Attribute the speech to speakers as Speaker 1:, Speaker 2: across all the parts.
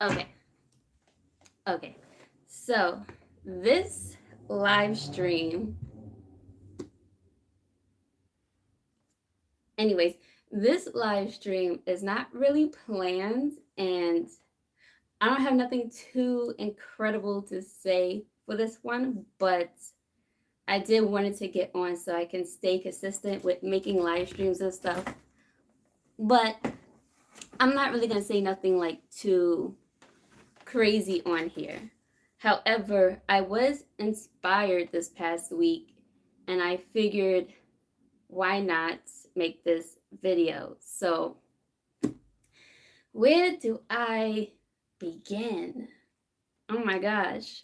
Speaker 1: Okay. Okay. So this live stream, anyways, this live stream is not really planned, and I don't have nothing too incredible to say for this one, but I did wanted to get on so I can stay consistent with making live streams and stuff. But I'm not really gonna say nothing like too crazy on here. However, I was inspired this past week and I figured why not make this video? So, where do I begin? Oh my gosh.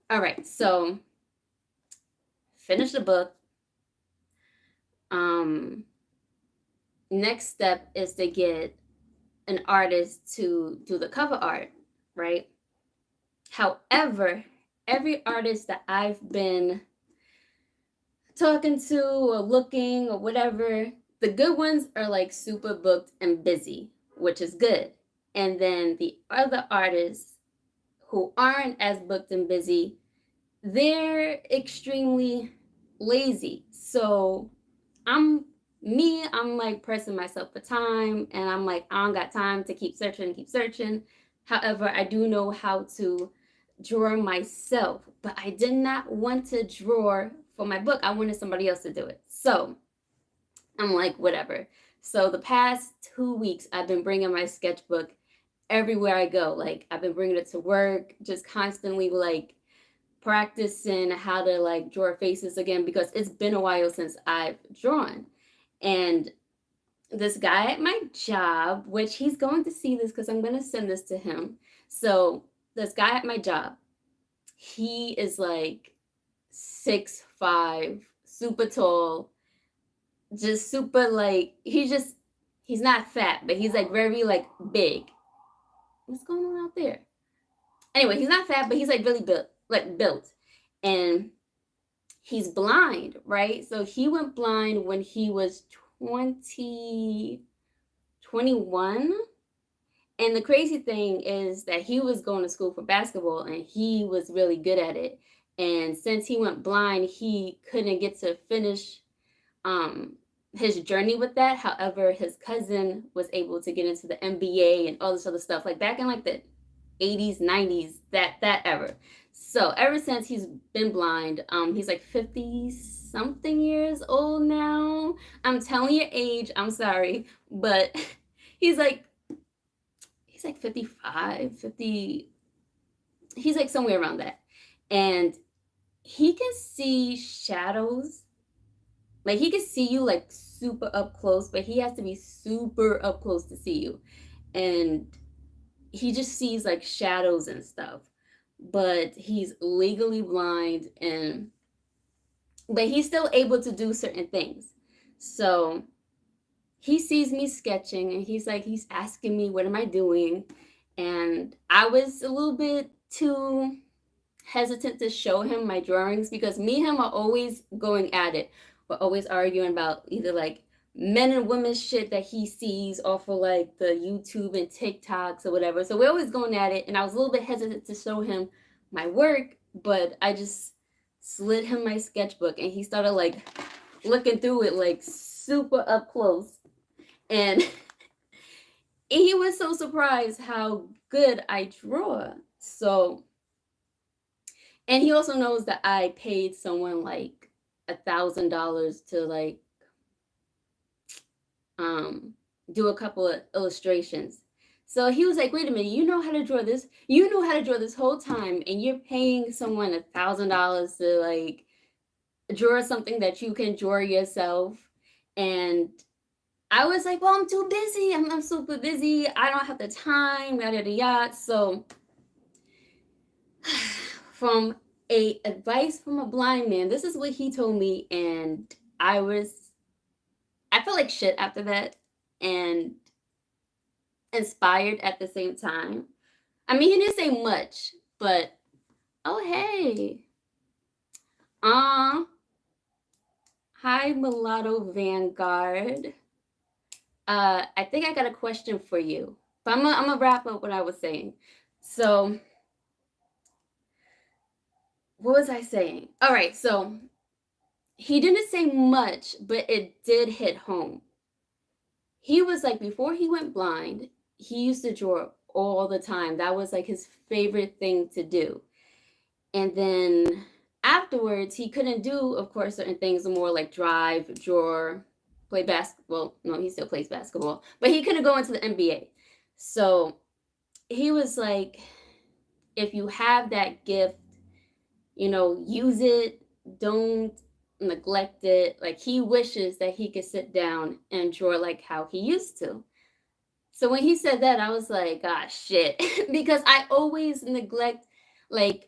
Speaker 1: All right, so finish the book. Um Next step is to get an artist to do the cover art, right? However, every artist that I've been talking to or looking or whatever, the good ones are like super booked and busy, which is good. And then the other artists who aren't as booked and busy, they're extremely lazy. So I'm like pressing myself for time and I'm like, I don't got time to keep searching and keep searching. However, I do know how to draw myself, but I did not want to draw for my book. I wanted somebody else to do it. So I'm like, whatever. So the past 2 weeks, I've been bringing my sketchbook everywhere I go. Like I've been bringing it to work, just constantly like practicing how to like draw faces again because it's been a while since I've drawn. And this guy at my job, which he's going to see this because I'm going to send this to him. So this guy at my job, he is like 6'5", super tall, just super like he's not fat, but he's like very like big. What's going on out there? Anyway, he's not fat, but he's like really built, and he's blind, right? So he went blind when he was 21. And the crazy thing is that he was going to school for basketball and he was really good at it. And since he went blind, he couldn't get to finish um, his journey with that. However, his cousin was able to get into the NBA and all this other stuff, like back in like the 80s, 90s, that era. So ever since he's been blind, he's like 50 something years old now. I'm telling your age, I'm sorry, but he's like he's like 55, 50. He's like somewhere around that. And he can see shadows. Like he can see you like super up close, but he has to be super up close to see you. And he just sees like shadows and stuff. But he's legally blind and but he's still able to do certain things. So he sees me sketching and he's asking me what am I doing, and I was a little bit too hesitant to show him my drawings because me and him are always going at it. We're always arguing about either like men and women shit that he sees off of like the YouTube and TikToks or whatever. So we're always going at it, and I was a little bit hesitant to show him my work, but I just slid him my sketchbook and he started like looking through it like super up close. And he was so surprised how good I draw. So, and he also knows that I paid someone like $1,000 to like um do a couple of illustrations. So he was like, "Wait a minute, you know how to draw this? You know how to draw this whole time, and you're paying someone $1,000 to like draw something that you can draw yourself?" And I was like, "Well, I'm too busy. I'm super busy. I don't have the time. Yada yada yada." So, from a advice from a blind man, this is what he told me, and I felt like shit after that, and inspired at the same time. I mean, he didn't say much, but oh hey, uh, hi Mulatto Vanguard. I think I got a question for you. But I'm gonna wrap up what I was saying. So what was I saying? All right, so he didn't say much, but it did hit home. He was like, before he went blind, he used to draw all the time. That was like his favorite thing to do. And then afterwards, he couldn't do, of course, certain things more like drive, draw, play basketball. No, he still plays basketball, but he couldn't go into the NBA. So he was like, if you have that gift, use it. Don't neglect it. Like he wishes that he could sit down and draw like how he used to. So when he said that, I was like, gosh, shit. Because I always neglect, like,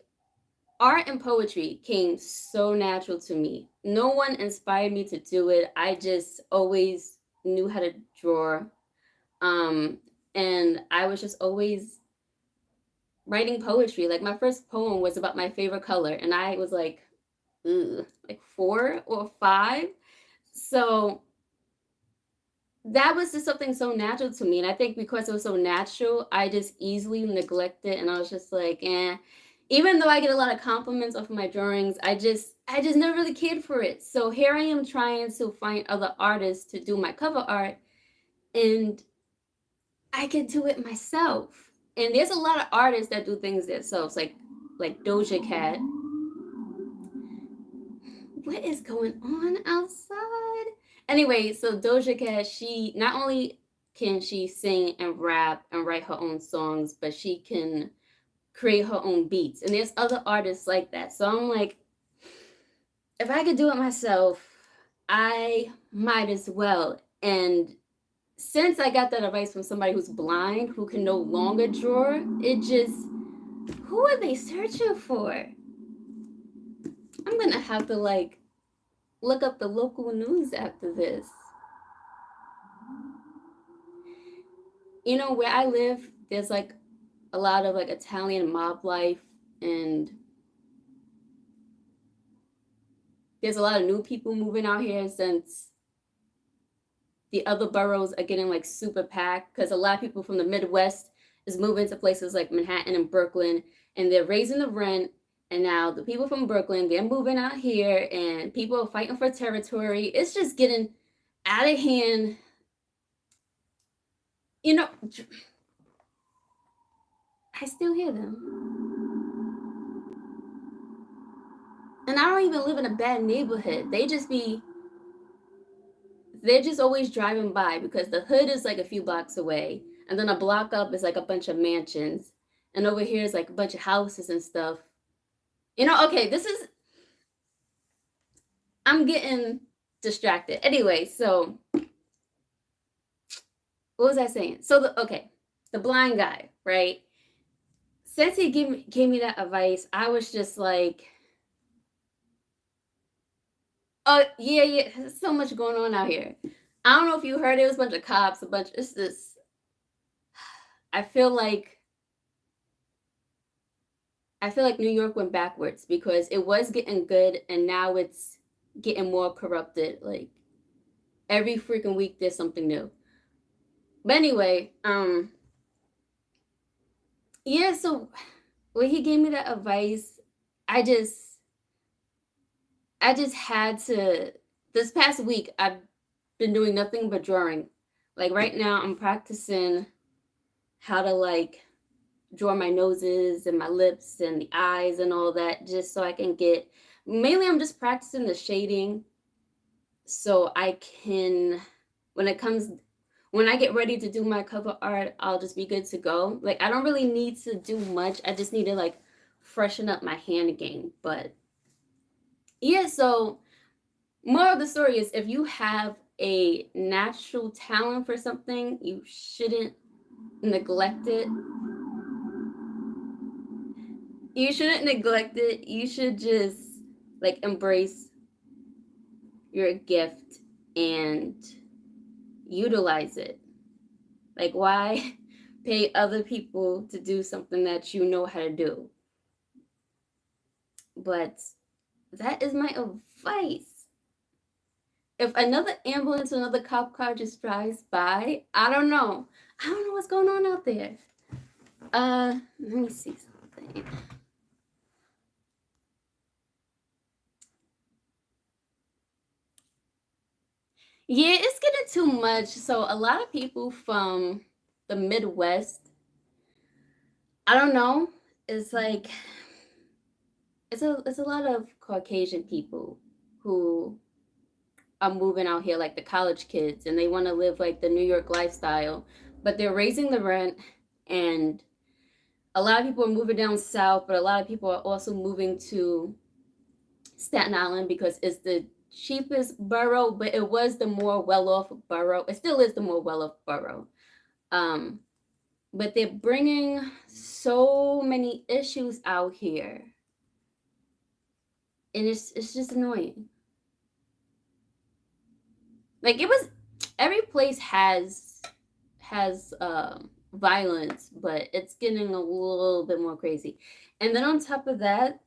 Speaker 1: art and poetry came so natural to me. No one inspired me to do it. I just always knew how to draw. Um, and I was just always writing poetry. Like my first poem was about my favorite color, and I was like, ugh, like 4 or 5. So that was just something so natural to me. And I think because it was so natural, I just easily neglected, and I was just like, eh. Even though I get a lot of compliments off of my drawings, I just never really cared for it. So here I am trying to find other artists to do my cover art, and I can do it myself. And there's a lot of artists that do things themselves, like Doja Cat. What is going on outside? Anyway, so Doja Cat, she not only can she sing and rap and write her own songs, but she can create her own beats. And there's other artists like that. So I'm like, if I could do it myself, I might as well. And since I got that advice from somebody who's blind, who can no longer draw, it just, who are they searching for? I'm gonna have to like look up the local news after this. Where I live, there's like a lot of like Italian mob life, and there's a lot of new people moving out here since the other boroughs are getting like super packed, because a lot of people from the Midwest is moving to places like Manhattan and Brooklyn, and they're raising the rent. And now the people from Brooklyn, they're moving out here, and people are fighting for territory. It's just getting out of hand. You know, I still hear them. And I don't even live in a bad neighborhood. They're just always driving by, because the hood is like a few blocks away. And then a block up is like a bunch of mansions. And over here is like a bunch of houses and stuff. Okay, I'm getting distracted. Anyway, so what was I saying? So the blind guy, right? Since he gave me that advice, I was just like, oh yeah, there's so much going on out here. I don't know if you heard, it was a bunch of cops, it's this. I feel like New York went backwards, because it was getting good and now it's getting more corrupted. Like every freaking week there's something new. But anyway, yeah, so when he gave me that advice, I just had to. This past week I've been doing nothing but drawing. Like right now I'm practicing how to like draw my noses and my lips and the eyes and all that, just so I can get, mainly I'm just practicing the shading, so I can, when I get ready to do my cover art, I'll just be good to go. Like I don't really need to do much. I just need to like freshen up my hand game. But yeah, so moral of the story is, if you have a natural talent for something, you shouldn't neglect it. You shouldn't neglect it. You should just like embrace your gift and utilize it. Like, why pay other people to do something that you know how to do? But that is my advice. If another ambulance, another cop car just drives by, I don't know. I don't know what's going on out there. Let me see something. Yeah, it's getting too much. So a lot of people from the Midwest, I don't know, it's like it's a lot of Caucasian people who are moving out here, like the college kids, and they want to live like the New York lifestyle, but they're raising the rent, and a lot of people are moving down south, but a lot of people are also moving to Staten Island because it's the cheapest borough, but it was the more well-off borough. It still is the more well-off borough. Um, but they're bringing so many issues out here, and it's just annoying. Like it was, every place has violence, but it's getting a little bit more crazy. And then on top of that,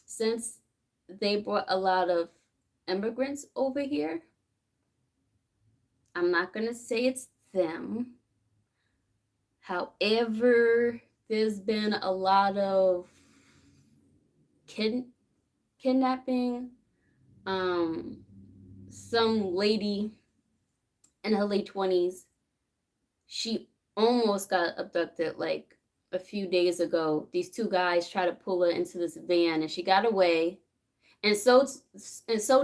Speaker 1: since they brought a lot of immigrants over here, I'm not gonna say it's them. However, there's been a lot of kidnapping. Some lady in her late 20s, she almost got abducted like a few days ago. These two guys tried to pull her into this van and she got away. And so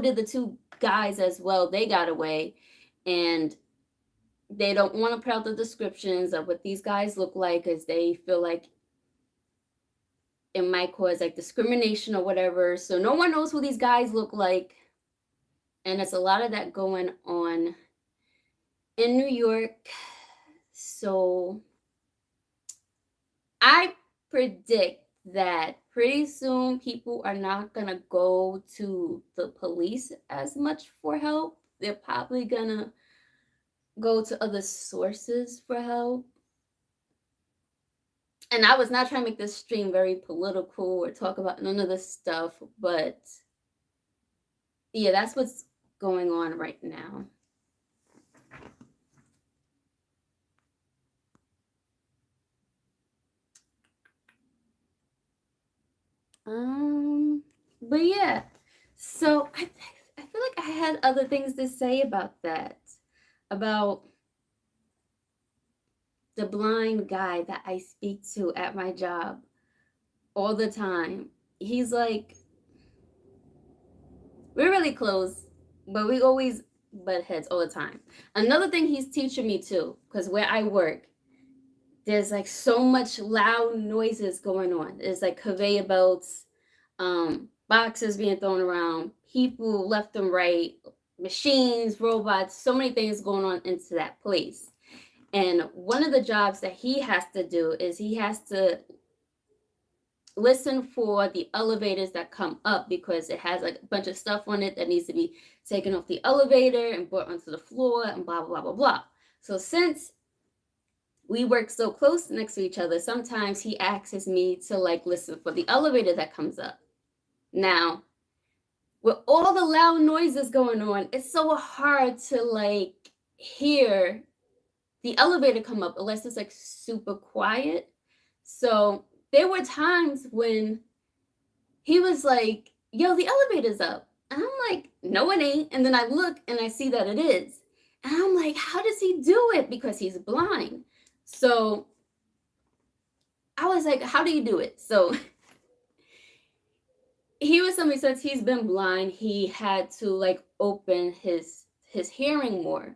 Speaker 1: did the two guys as well. They got away, and they don't want to put out the descriptions of what these guys look like because they feel like it might cause like discrimination or whatever. So no one knows who these guys look like. And it's a lot of that going on in New York. So I predict that pretty soon people are not going to go to the police as much for help. They're probably going to go to other sources for help. And I was not trying to make this stream very political or talk about none of this stuff, but yeah, that's what's going on right now. But yeah, so I feel like I had other things to say about that, about the blind guy that I speak to at my job all the time. He's like, we're really close, but we always butt heads all the time. Another thing he's teaching me too, because where I work, there's like so much loud noises going on. There's like conveyor belts, boxes being thrown around, people left and right, machines, robots, so many things going on into that place. And one of the jobs that he has to do is he has to listen for the elevators that come up because it has like a bunch of stuff on it that needs to be taken off the elevator and brought onto the floor and blah, blah, blah, blah, blah. So since we work so close next to each other, sometimes he asks me to like listen for the elevator that comes up. Now, with all the loud noises going on, it's so hard to like hear the elevator come up unless it's like super quiet. So there were times when he was like, yo, the elevator's up. And I'm like, no, it ain't. And then I look and I see that it is. And I'm like, how does he do it? Because he's blind. So I was like, how do you do it? So he was somebody, since he's been blind, he had to like open his hearing more.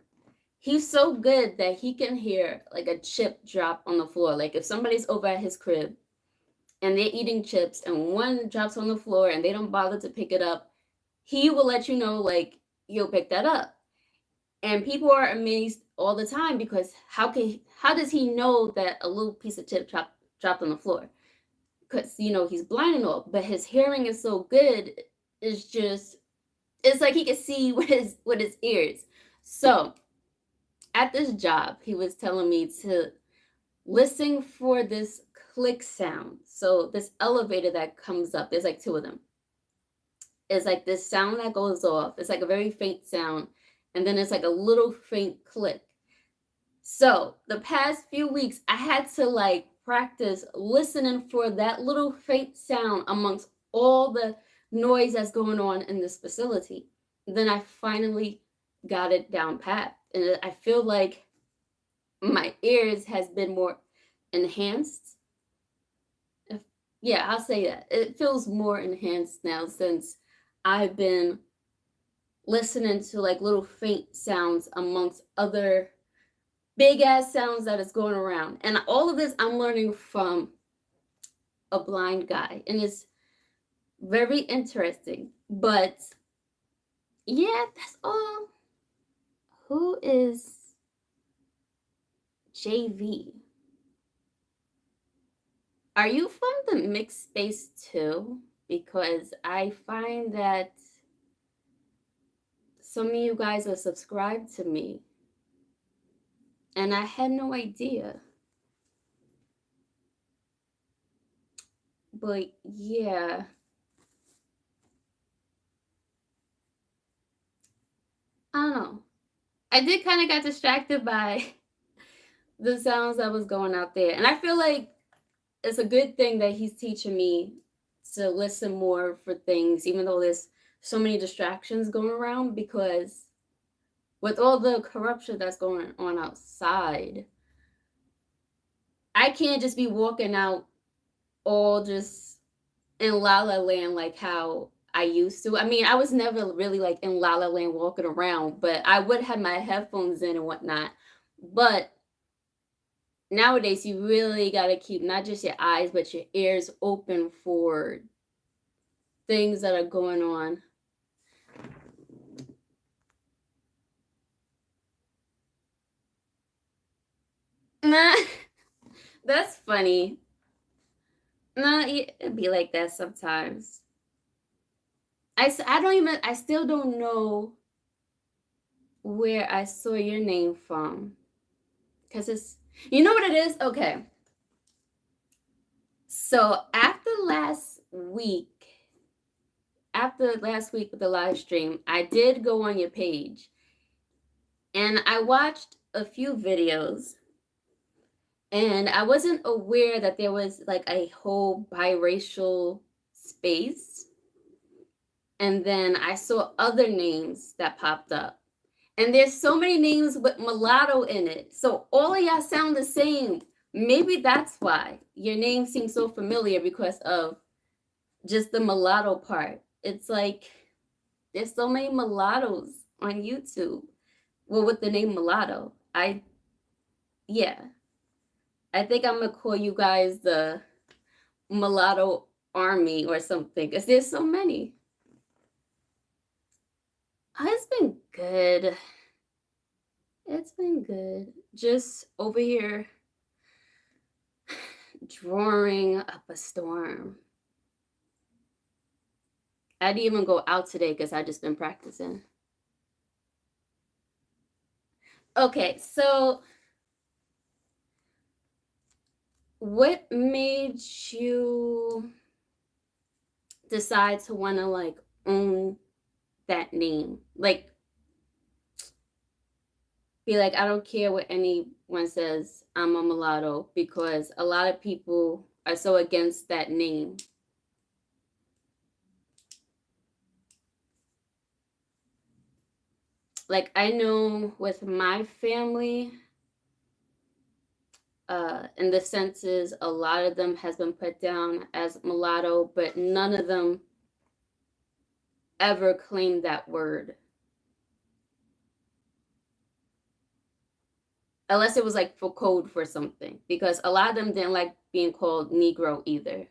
Speaker 1: He's so good that he can hear like a chip drop on the floor. Like if somebody's over at his crib and they're eating chips and one drops on the floor and they don't bother to pick it up, he will let you know, like, you'll pick that up. And people are amazed all the time because how does he know that a little piece of chip dropped on the floor? Because he's blind and all, but his hearing is so good. It's like he can see with his ears. So at this job, he was telling me to listen for this click sound. So this elevator that comes up, there's like two of them. It's like this sound that goes off. It's like a very faint sound. And then it's like a little faint click. So the past few weeks, I had to like practice listening for that little faint sound amongst all the noise that's going on in this facility. Then I finally got it down pat. And I feel like my ears has been more enhanced. Yeah, I'll say that. It feels more enhanced now since I've been listening to like little faint sounds amongst other big ass sounds that is going around. And all of this I'm learning from a blind guy. And it's very interesting. But yeah, that's all. Who is JV? Are you from the mixed space too? Because I find that some of you guys are subscribed to me. And I had no idea. But yeah. I don't know. I did kind of got distracted by the sounds that was going out there. And I feel like it's a good thing that he's teaching me to listen more for things, even though there's so many distractions going around, because with all the corruption that's going on outside, I can't just be walking out all just in La La Land like how I used to. I mean, I was never really like in La La Land walking around, but I would have my headphones in and whatnot. But nowadays, you really got to keep not just your eyes, but your ears open for things that are going on. Nah, that's funny. Nah, it'd be like that sometimes. I don't even, I still don't know where I saw your name from. Because it's, you know what it is? Okay. So after last week with the live stream, I did go on your page and I watched a few videos, and I wasn't aware that there was like a whole biracial space. And then I saw other names that popped up. And there's so many names with mulatto in it. So all of y'all sound the same. Maybe that's why your name seems so familiar, because of just the mulatto part. It's like there's so many mulattoes on YouTube. Well, with the name mulatto. Yeah. I think I'm gonna call you guys the mulatto army or something, because there's so many. It's been good. It's been good. Just over here drawing up a storm. I didn't even go out today because I just been practicing. Okay, so what made you decide to want to like own that name? Like, be like, I don't care what anyone says, I'm a mulatto, because a lot of people are so against that name. Like, I know with my family, in the census, a lot of them has been put down as mulatto, but none of them ever claimed that word. Unless it was like for code for something, because a lot of them didn't like being called Negro either.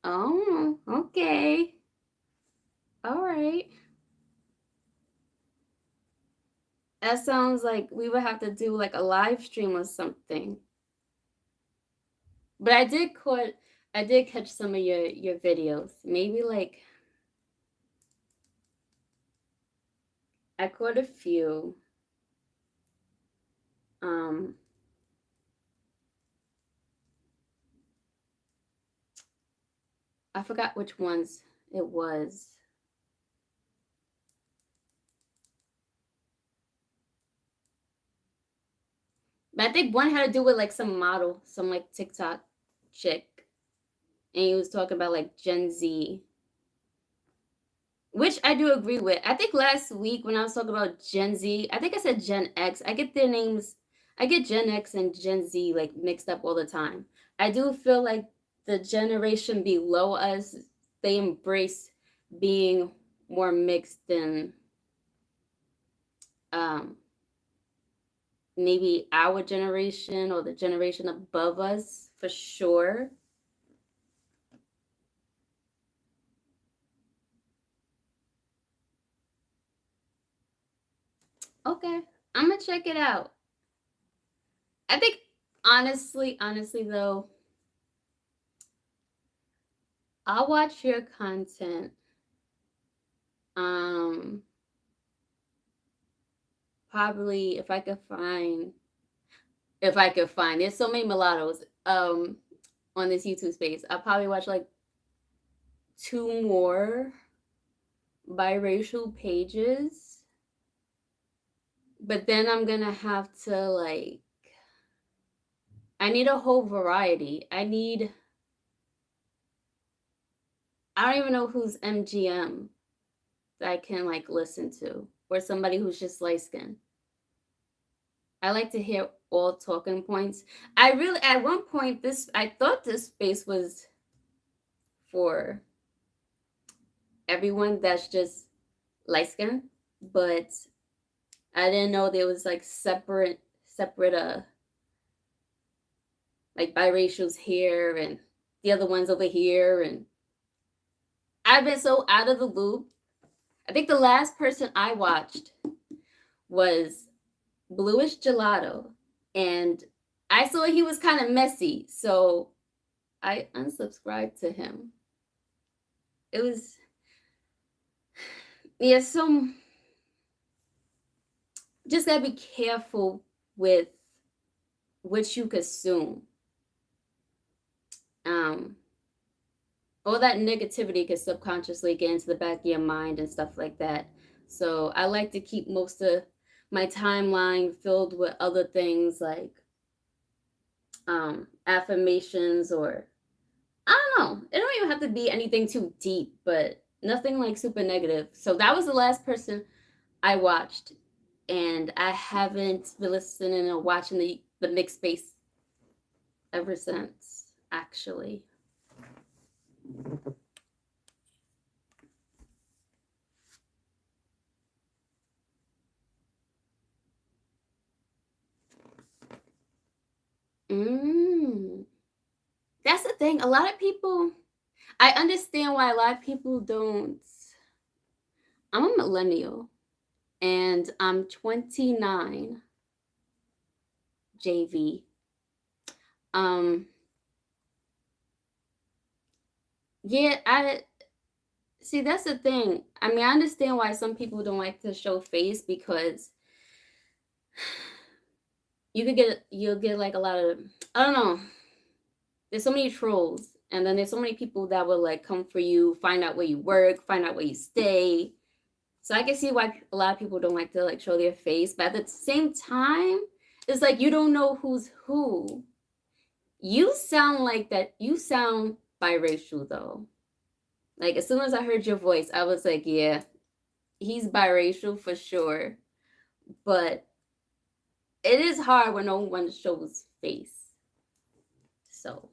Speaker 1: Oh, okay. All right. That sounds like we would have to do like a live stream or something. But I did catch some of your videos. Maybe like I caught a few. Um I forgot which ones It was. But I think one had to do with like some model, some like TikTok chick. And he was talking about like Gen Z, which I do agree with. I think last week when I was talking about Gen Z, I think I said Gen X. I get their names, I get Gen X and Gen Z like mixed up all the time. I do feel like the generation below us, they embrace being more mixed than um maybe our generation or the generation above us for sure. Okay, I'm gonna check it out. I think honestly though, I'll watch your content. Um, Probably if I could find. There's so many mulattoes on this YouTube space. I'll probably watch like two more biracial pages, but then I'm gonna have to like I need a whole variety. I don't even know who's MGM that I can like listen to, or somebody who's just light skinned. I like to hear all talking points. I really, at one point, I thought this space was for everyone that's just light skinned, but I didn't know there was like separate, like biracials here and the other ones over here. And I've been so out of the loop. I think the last person I watched was Bluish Gelato, and I saw he was kind of messy, so I unsubscribed to him. It was, yeah, so just gotta be careful with what you consume. Um, all that negativity can subconsciously get into the back of your mind and stuff like that. So I like to keep most of my timeline filled with other things like affirmations, or I don't know. It don't even have to be anything too deep, but nothing like super negative. So that was the last person I watched, and I haven't been listening or watching the mixed space ever since. Actually, mm, that's the thing. A lot of people. I understand why a lot of people don't. I'm a millennial, and I'm 29. JV. Um, yeah, I see, that's the thing. I mean, I understand why some people don't like to show face because you'll get like a lot of, I don't know. There's so many trolls, and then there's so many people that will like come for you, find out where you work, find out where you stay. So I can see why a lot of people don't like to like show their face, but at the same time, it's like you don't know who's who. You sound like that. You sound biracial though. Like as soon as I heard your voice, I was like, yeah, he's biracial for sure. But it is hard when no one shows face. So,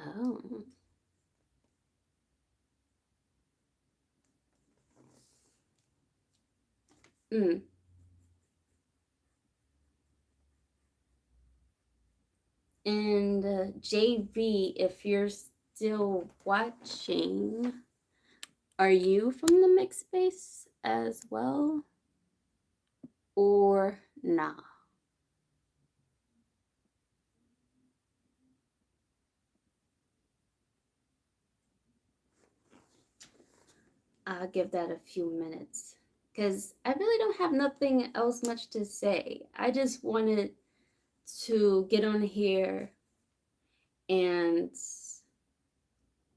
Speaker 1: oh. Mm. And JV, if you're still watching, are you from the mixed space as well? Or nah? I'll give that a few minutes. because I really don't have nothing else much to say. I just wanted to get on here and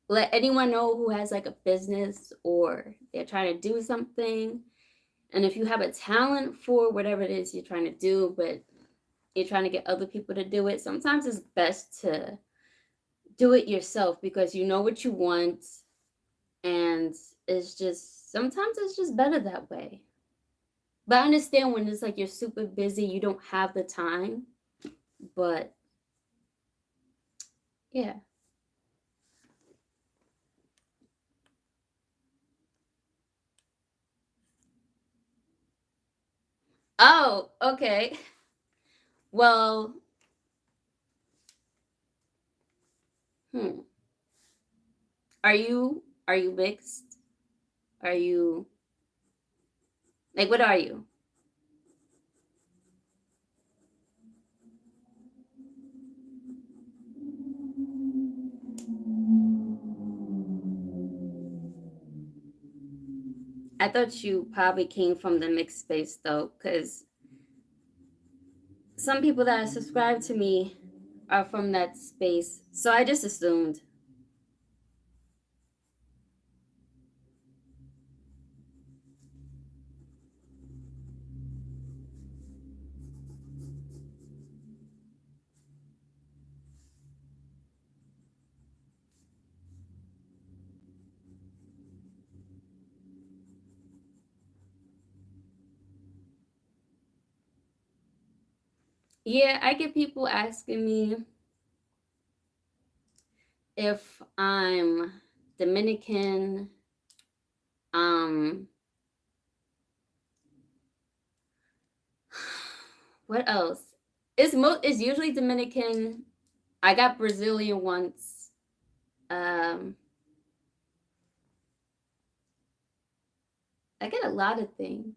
Speaker 1: let anyone know who has like a business or they're trying to do something. And if you have a talent for whatever it is you're trying to do, but you're trying to get other people to do it, sometimes it's best to do it yourself because you know what you want. And it's just, sometimes it's just better that way. But I understand when it's like you're super busy, you don't have the time. But yeah. Oh, okay. Well, hmm. Are you mixed? Are you like what are you? I thought you probably came from the mixed space though, because some people that are subscribed to me are from that space. So I just assumed. Yeah, I get people asking me if I'm Dominican, um, what else? It's usually Dominican. I got Brazilian once. Um, I get a lot of things.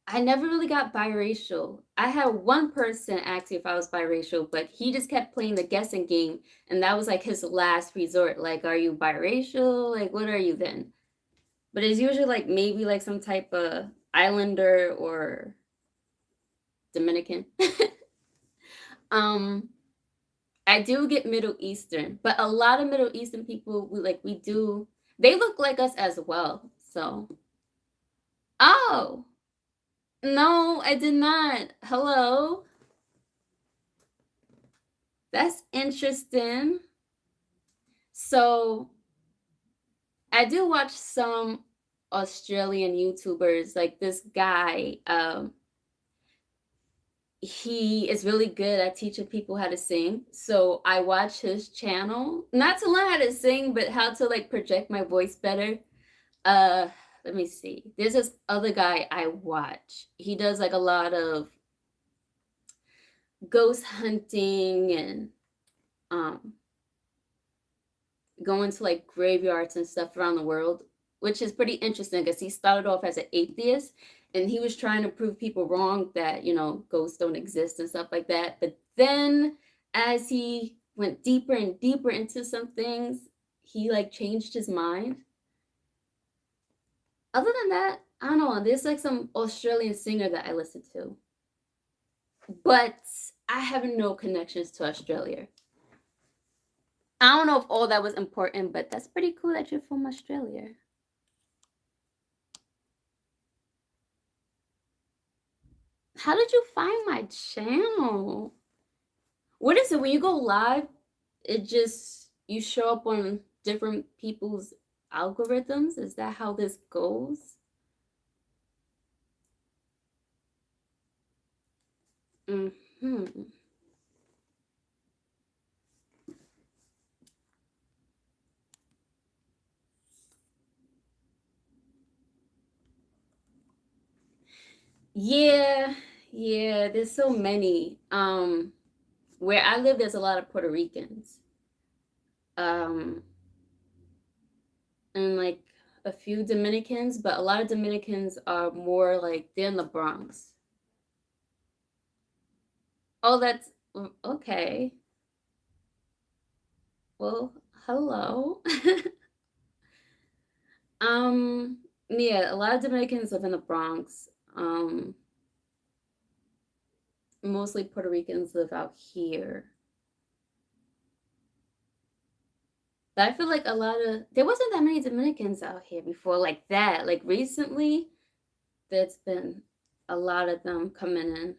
Speaker 1: I never really got biracial. I had one person ask me if I was biracial, but he just kept playing the guessing game, and that was like his last resort. Like, are you biracial? Like, what are you then? But it's usually like maybe like some type of islander or Dominican. um, I do get Middle Eastern, but a lot of Middle Eastern people we do they look like us as well. So, oh no, I did not. Hello, that's interesting. So I do watch some Australian YouTubers, like this guy. He is really good at teaching people how to sing. So I watch his channel, not to learn how to sing, but how to like project my voice better. Uh, Let me see. There's this other guy I watch. He does like a lot of ghost hunting and um going to like graveyards and stuff around the world, which is pretty interesting because he started off as an atheist and he was trying to prove people wrong that, ghosts don't exist and stuff like that. But then as he went deeper and deeper into some things, he like changed his mind. Other than that, I don't know. There's like some Australian singer that I listen to, but I have no connections to Australia. I don't know if all that was important, but that's pretty cool that you're from Australia. How did you find my channel? What is it when you go live? It just you show up on different people's algorithms. Is that how this goes? Hmm. Yeah, yeah. There's so many. Where I live, there's a lot of Puerto Ricans. Um, and like a few Dominicans, but a lot of Dominicans are more like they're in the Bronx. Oh, that's okay. Well, hello. Um, yeah, a lot of Dominicans live in the Bronx. Mostly Puerto Ricans live out here. But I feel like there wasn't that many Dominicans out here before like that. Like recently, there's been a lot of them coming in,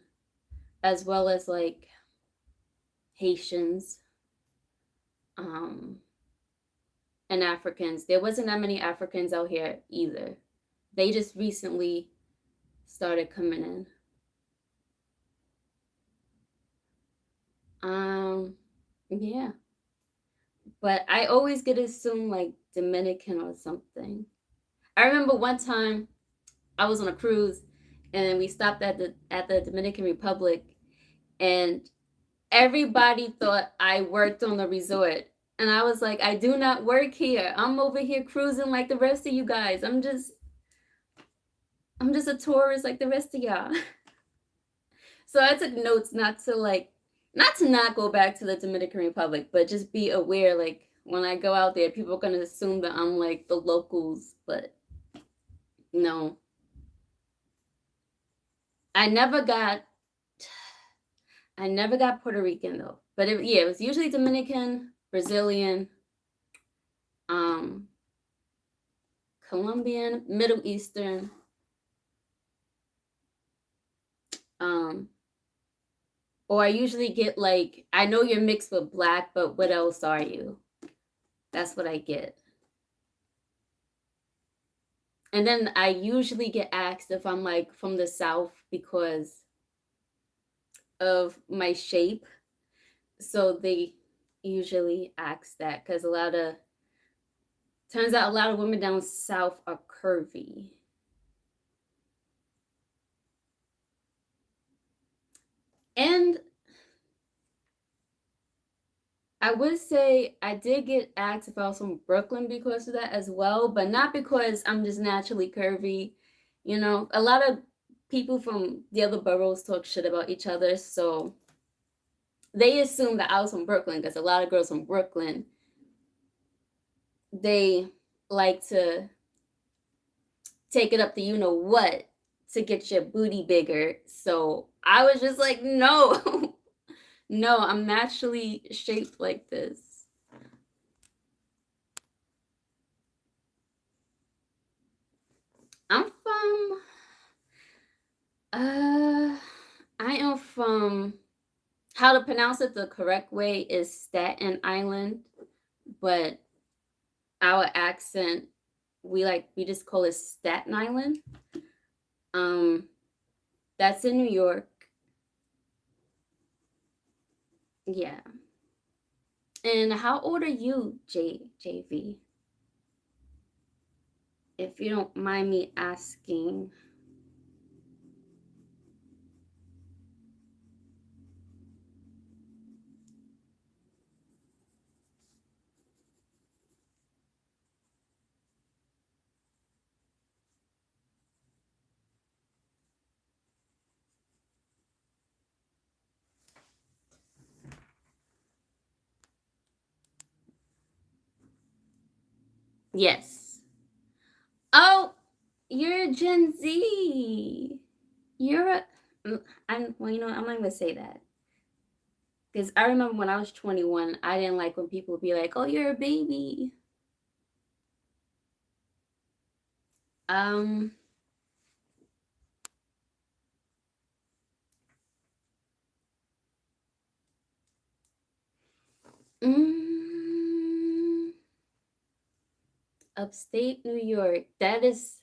Speaker 1: as well as like Haitians, um, and Africans. There wasn't that many Africans out here either. They just recently started coming in. Yeah. But I always get assumed like Dominican or something. I remember one time I was on a cruise and we stopped at the Dominican Republic, and everybody thought I worked on the resort. And I was like, I do not work here. I'm over here cruising like the rest of you guys. I'm just a tourist like the rest of y'all. So I took notes not to not go back to the Dominican Republic, but just be aware like when I go out there, people are gonna assume that I'm like the locals, but no. I never got I never got Puerto Rican though. But it was usually Dominican, Brazilian, um, Colombian, Middle Eastern, um, or I usually get like, I know you're mixed with black, but what else are you? That's what I get. And then I usually get asked if I'm like from the South because of my shape. So they usually ask that because turns out a lot of women down south are curvy. And I would say I did get asked if I was from Brooklyn because of that as well, but not because I'm just naturally curvy. You know, a lot of people from the other boroughs talk shit about each other, so they assume that I was from Brooklyn because a lot of girls from Brooklyn, they like to take it up to you know what to get your booty bigger. So I was just like, no, no, I'm naturally shaped like this. I'm from I am from, how to pronounce it the correct way is Staten Island, but our accent we just call it Staten Island. Um that's in New York. Yeah. And how old are you, JV? If you don't mind me asking. Yes. Oh, you're Gen Z. You're a, I'm well, you know, I'm not gonna say that. Because I remember when I was 21, I didn't like when people would be like, oh, you're a baby. Um, mm, Upstate New York. That is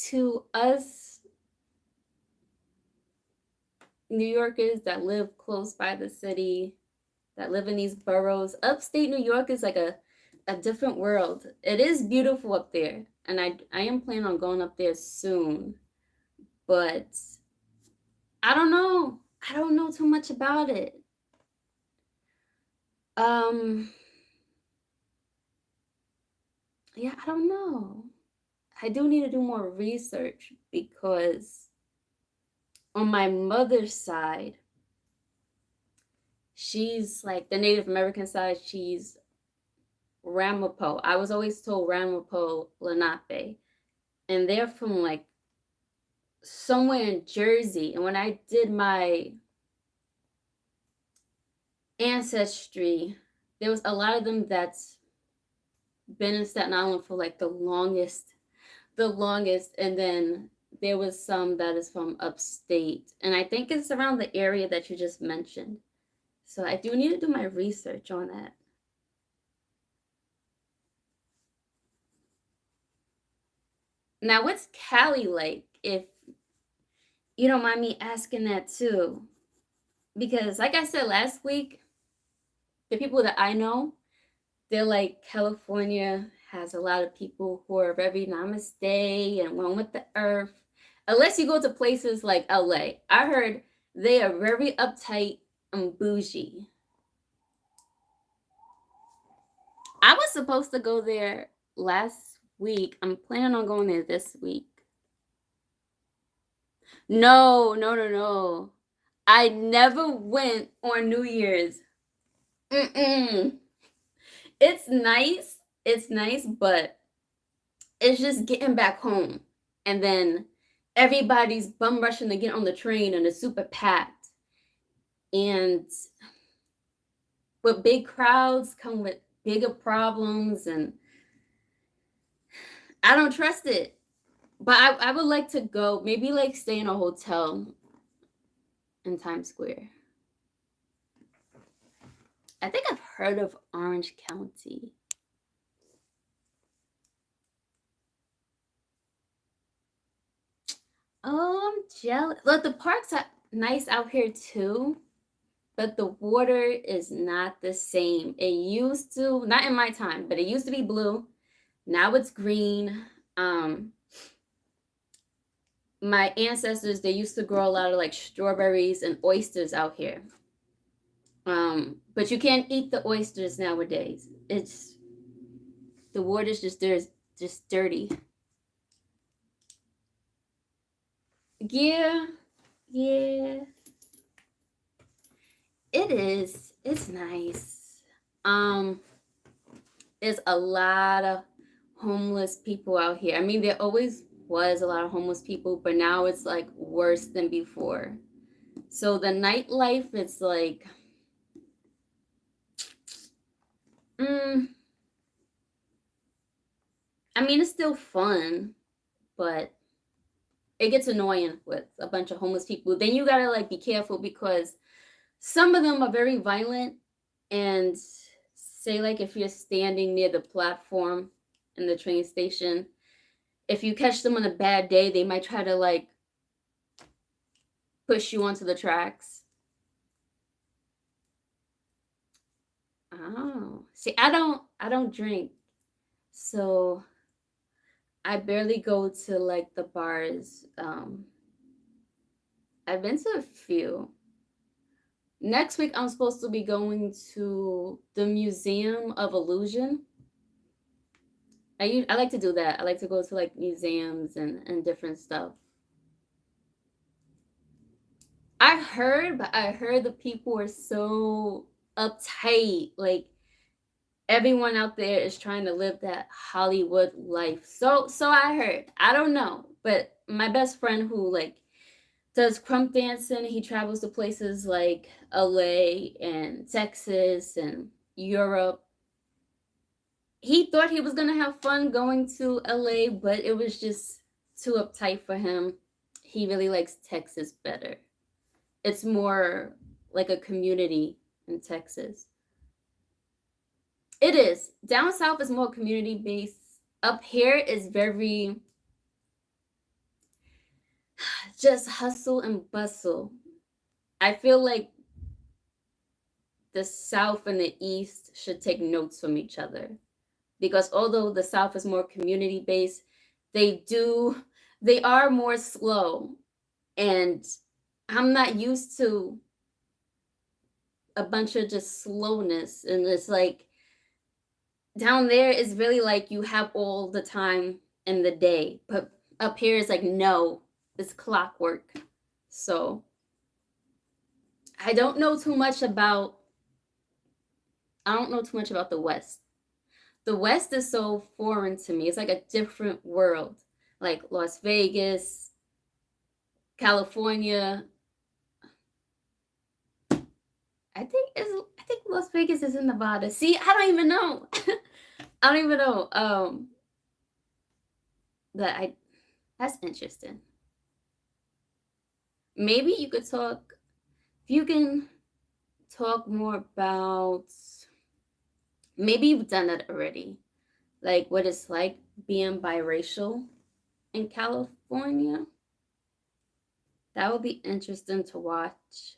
Speaker 1: to us New Yorkers that live close by the city, that live in these boroughs. Upstate New York is like a different world. It is beautiful up there, and I am planning on going up there soon, but I don't know. I don't know too much about it. Um, yeah, I don't know. I do need to do more research because on my mother's side, she's like the Native American side, she's Ramapo. I was always told Ramapo Lenape, and they're from like somewhere in Jersey. And when I did my ancestry, there was a lot of them that's been in Staten Island for like the longest, and then there was some that is from upstate, and I think it's around the area that you just mentioned. So I do need to do my research on that. Now, what's Cali like? If you don't mind me asking that too, because like I said last week, the people that I know, they're like California has a lot of people who are very namaste and one with the earth. Unless you go to places like LA. I heard they are very uptight and bougie. I was supposed to go there last week. I'm planning on going there this week. No, no, no, no. I never went on New Year's. Mm-mm. It's nice. It's nice, but it's just getting back home. And then everybody's bum rushing to get on the train and it's super packed. And with big crowds come with bigger problems, and I don't trust it. But I would like to go, maybe like stay in a hotel in Times Square. I think I've heard of Orange County. Oh, I'm jealous. Look, the parks are nice out here too, but the water is not the same. It used to, not in my time, but it used to be blue. Now it's green. My ancestors, they used to grow a lot of like strawberries and oysters out here. But you can't eat the oysters nowadays. It's the water's just dirty. Yeah, yeah. It is. It's nice. There's a lot of homeless people out here. I mean, there always was a lot of homeless people, but now it's like worse than before. So the nightlife, it's like, mm, I mean, it's still fun, but it gets annoying with a bunch of homeless people. Then you gotta like be careful because some of them are very violent, and say like if you're standing near the platform in the train station, if you catch them on a bad day, they might try to like push you onto the tracks. Oh, see, I don't drink, so I barely go to like the bars. I've been to a few. Next week, I'm supposed to be going to the Museum of Illusion. I like to do that. I like to go to like museums and different stuff. I heard the people are so uptight. Like everyone out there is trying to live that Hollywood life. So I heard. I don't know, but my best friend who like does crump dancing, he travels to places like LA and Texas and Europe. He thought he was gonna have fun going to LA, but it was just too uptight for him. He really likes Texas better. It's more like a community in Texas. It is. Down south is more community based. Up here is very just hustle and bustle. I feel like the south and the east should take notes from each other, because although the south is more community based, they do they are more slow, and I'm not used to a bunch of just slowness, and it's like down there is really like you have all the time in the day, but up here is like no, it's clockwork. So I don't know too much about I don't know too much about the West. The West is so foreign to me. It's like a different world. Like Las Vegas, California. I think Las Vegas is in Nevada. See, I don't even know. I don't even know. That I that's interesting. Maybe you could talk if you can talk more about, maybe you've done that already. Like what it's like being biracial in California. That would be interesting to watch.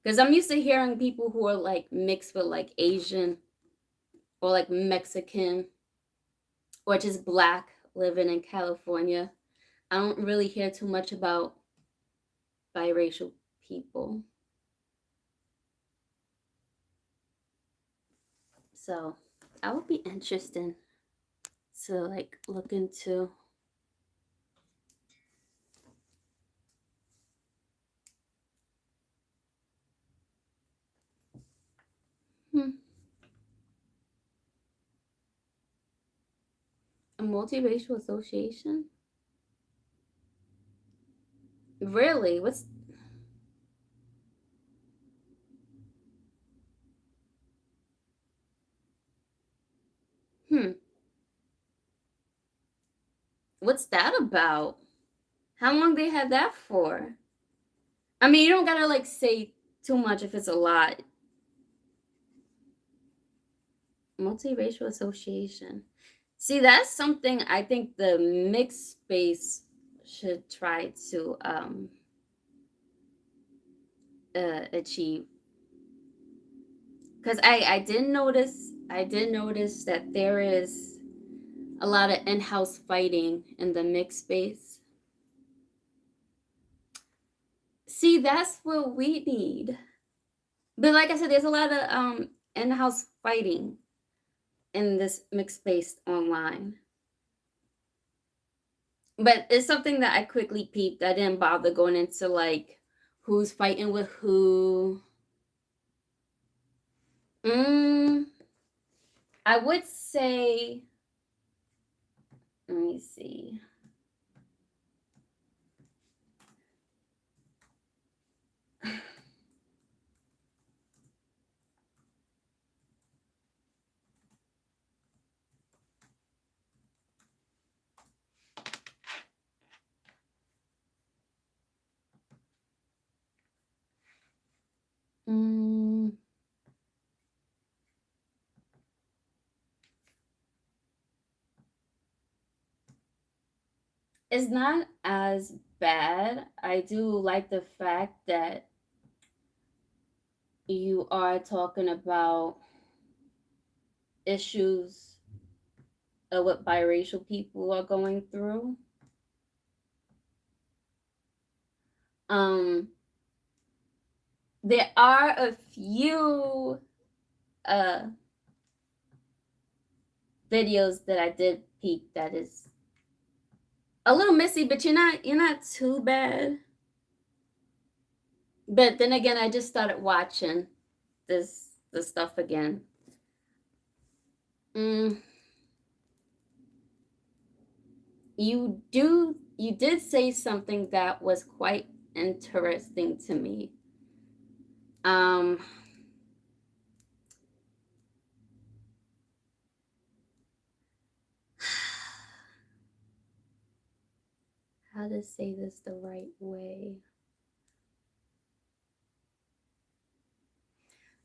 Speaker 1: Because I'm used to hearing people who are like mixed with like Asian or like Mexican or just black living in California. I don't really hear too much about biracial people. So that would be interesting to like look into. Hmm. A multiracial association? Really? Hmm. What's that about? How long they had that for? I mean, you don't gotta like say too much if it's a lot. Multiracial association. See, that's something I think the mixed space should try to achieve. Because I did notice that there is a lot of in-house fighting in the mixed space. See, that's what we need. But like I said, there's a lot of in-house fighting in this mixed space online. But it's something that I quickly peeped. I didn't bother going into like who's fighting with who. Mm, I would say, let me see. Mm, it's not as bad. I do like the fact that you are talking about issues of what biracial people are going through. Um, there are a few uh videos that I did peep that is a little messy, but you're not too bad. But then again, I just started watching the stuff again. Mm, you did say something that was quite interesting to me. Um, how to say this the right way?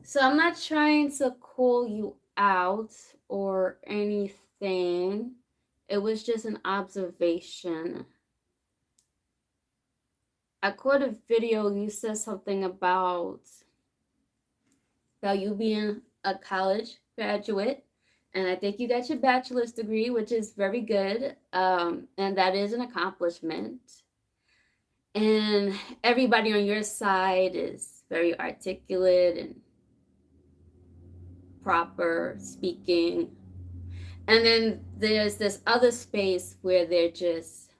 Speaker 1: So I'm not trying to call you out or anything. It was just an observation. I caught a video, you said something about you being a college graduate, and I think you got your bachelor's degree, which is very good, and that is an accomplishment. And everybody on your side is very articulate and proper speaking. And then there's this other space where they're just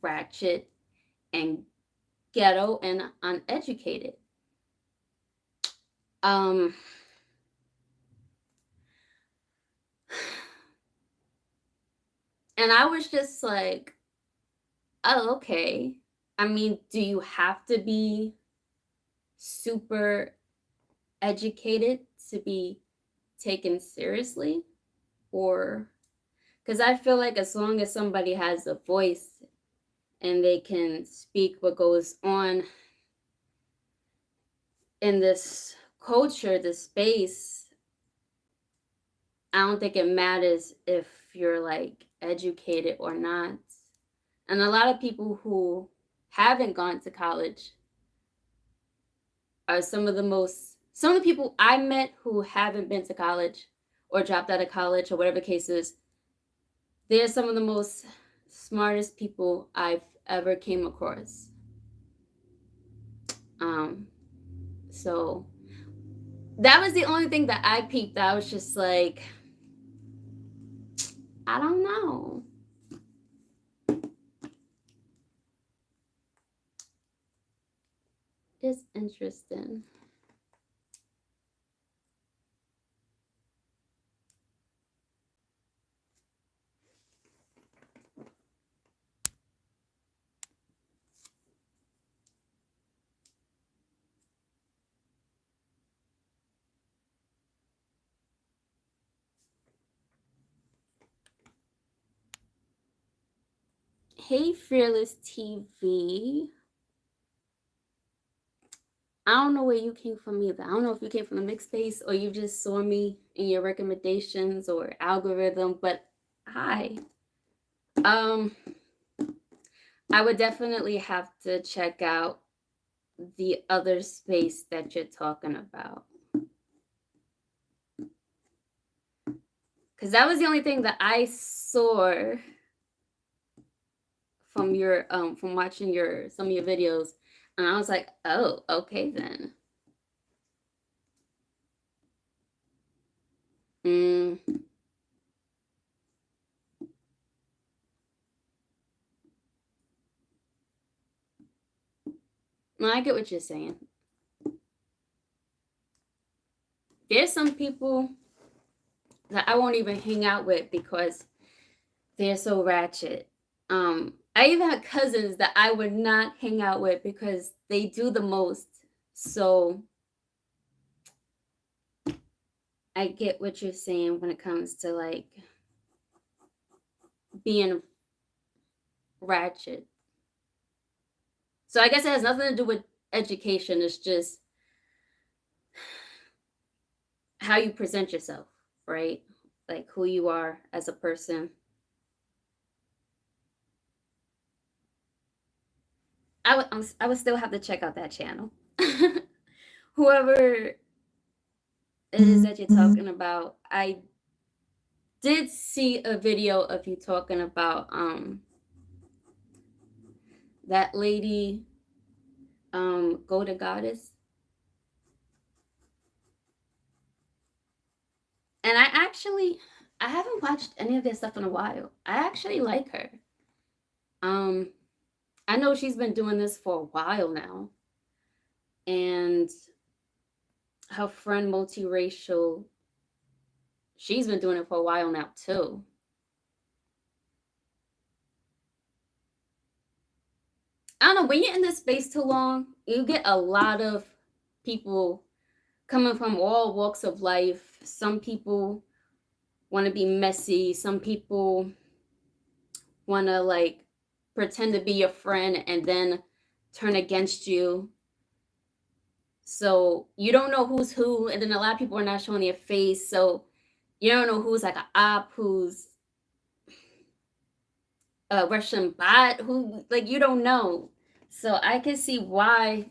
Speaker 1: ratchet and ghetto and uneducated. Um, And I was just like, oh, okay. I mean, do you have to be super educated to be taken seriously? Or because I feel like as long as somebody has a voice and they can speak what goes on in this culture, this space, I don't think it matters if you're like educated or not. And a lot of people who haven't gone to college are some of the people I met who haven't been to college or dropped out of college or whatever the case is. They're some of the most smartest people I've ever came across. Um, so that was the only thing that I peeped. I was just like, I don't know. It's interesting. Hey, Fearless TV. I don't know where you came from either. I don't know if you came from the mixed space or you just saw me in your recommendations or algorithm, but hi. Um, I would definitely have to check out the other space that you're talking about. Because that was the only thing that I saw from your from watching some of your videos. And I was like, oh, okay then. Mm. No, I get what you're saying. There's some people that I won't even hang out with because they're so ratchet. I even had cousins that I would not hang out with because they do the most. So I get what you're saying when it comes to like being ratchet. So I guess it has nothing to do with education. It's just how you present yourself, right? Like who you are as a person. I would still have to check out that channel. Whoever it is that you're talking about, I did see a video of you talking about that lady, Golden Goddess. And I haven't watched any of their stuff in a while. I actually like her. Um, I know she's been doing this for a while now. And her friend Multiracial, she's been doing it for a while now too. I don't know, when you're in this space too long, you get a lot of people coming from all walks of life. Some people want to be messy. Some people want to like pretend to be your friend and then turn against you. So you don't know who's who, and then a lot of people are not showing their face. So you don't know who's like an op, who's a Russian bot, who like you don't know. So I can see why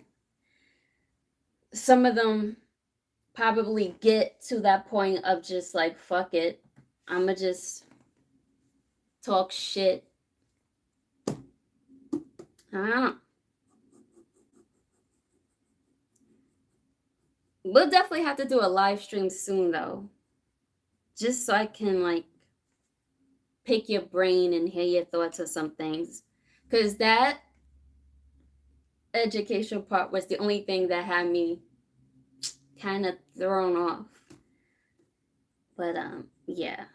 Speaker 1: some of them probably get to that point of just like fuck it, I'ma just talk shit. I don't know. We'll definitely have to do a live stream soon though, just so I can like pick your brain and hear your thoughts of some things, because that education part was the only thing that had me kind of thrown off. But yeah.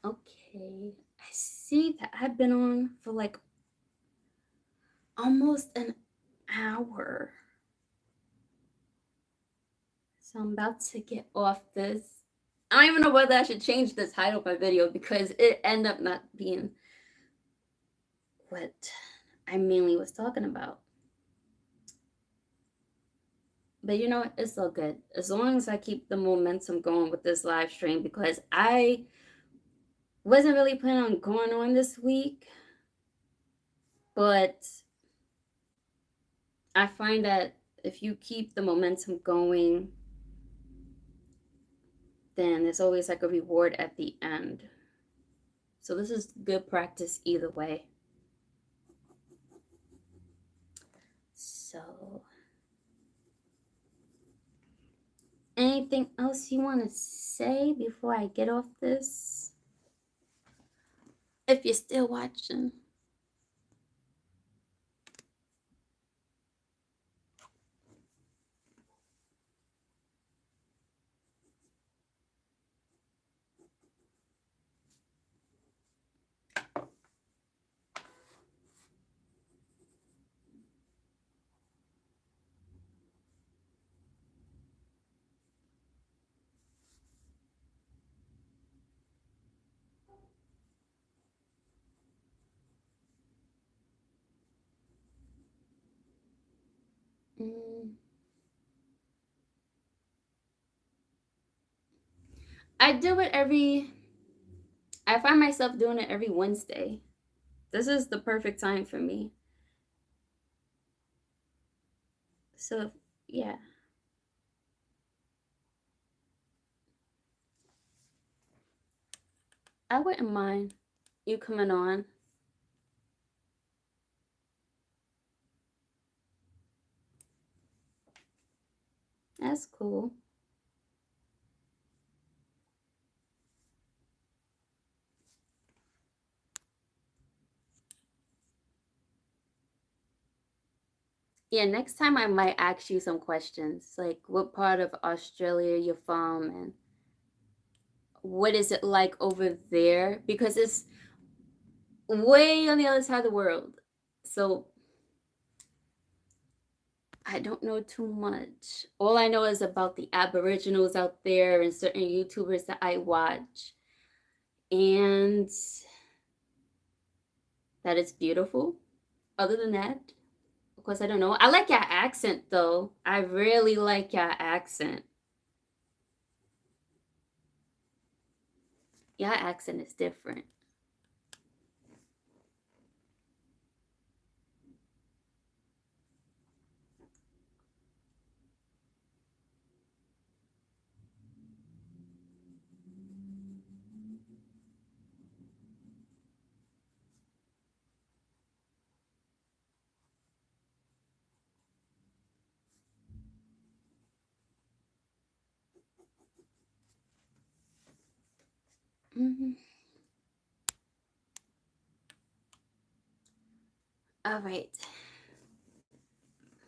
Speaker 1: Okay. Okay, I see that I've been on for like almost an hour. So I'm about to get off this. I don't even know whether I should change the title of my video because it ended up not being what I mainly was talking about. But you know what? It's all good. As long as I keep the momentum going with this live stream, because I wasn't really planning on going on this week, but I find that if you keep the momentum going, then there's always like a reward at the end. So this is good practice either way. So, anything else you want to say before I get off this? If you're still watching. I do it I find myself doing it every Wednesday. This is the perfect time for me. So, yeah. I wouldn't mind you coming on. That's cool. Yeah, next time I might ask you some questions, like what part of Australia you're from and what is it like over there? Because it's way on the other side of the world. So I don't know too much. All I know is about the Aboriginals out there and certain YouTubers that I watch. And that it's beautiful. Other than that, of course, I don't know. I like your accent, though. I really like your accent. Your accent is different. Mm-hmm. All right.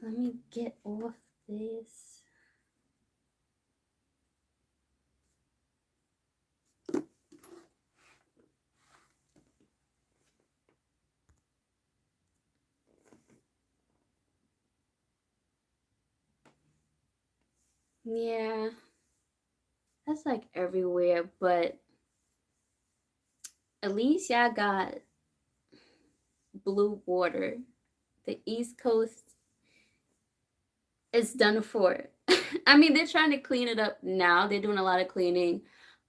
Speaker 1: Let me get off this. Yeah, that's like everywhere, but at least y'all got blue water. The East Coast is done for. I mean, they're trying to clean it up now. They're doing a lot of cleaning.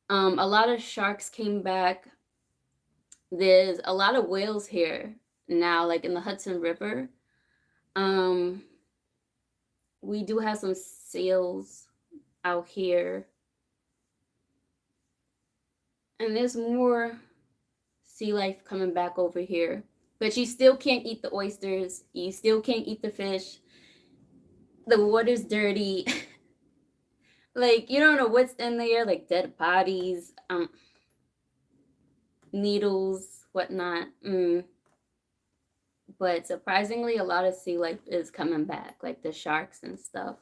Speaker 1: A lot of sharks came back. There's a lot of whales here now, like in the Hudson River. Um, we do have some seals out here. And there's more sea life coming back over here. But you still can't eat the oysters. You still can't eat the fish. The water's dirty. Like, you don't know what's in there, like dead bodies, needles, whatnot. But surprisingly, a lot of sea life is coming back, like the sharks and stuff.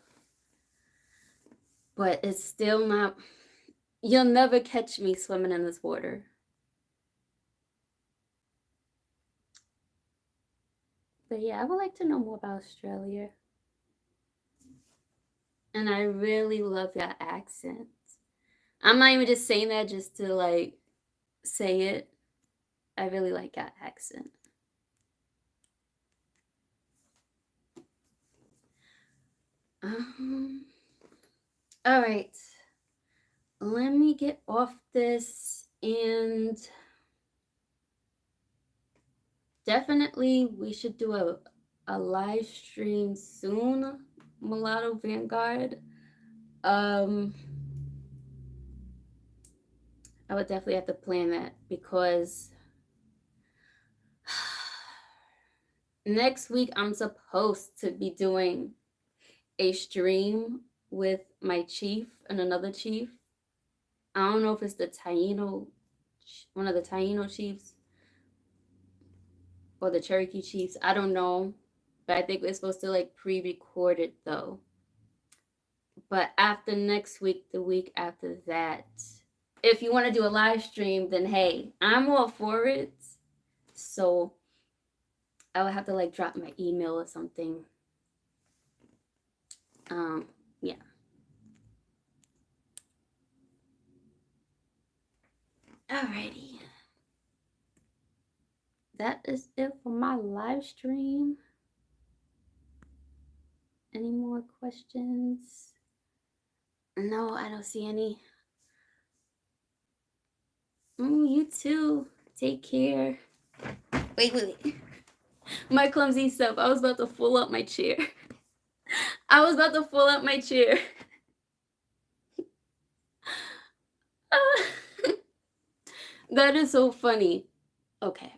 Speaker 1: But it's still not, you'll never catch me swimming in this water. But yeah, I would like to know more about Australia. And I really love your accent. I'm not even just saying that just to like say it. I really like your accent. Um, all right. Let me get off this, and definitely we should do a live stream soon, Mulatto Vanguard. I would definitely have to plan that because next week I'm supposed to be doing a stream with my chief and another chief. I don't know if it's the Taino, one of the Taino chiefs or the Cherokee chiefs. I don't know, but I think we're supposed to like pre-record it though. But after next week, the week after that, if you want to do a live stream, then hey, I'm all for it. So I would have to like drop my email or something. Yeah. Alrighty. That is it for my live stream. Any more questions? No, I don't see any. You too. Take care. Wait. My clumsy self. I was about to pull up my chair. That is so funny. Okay.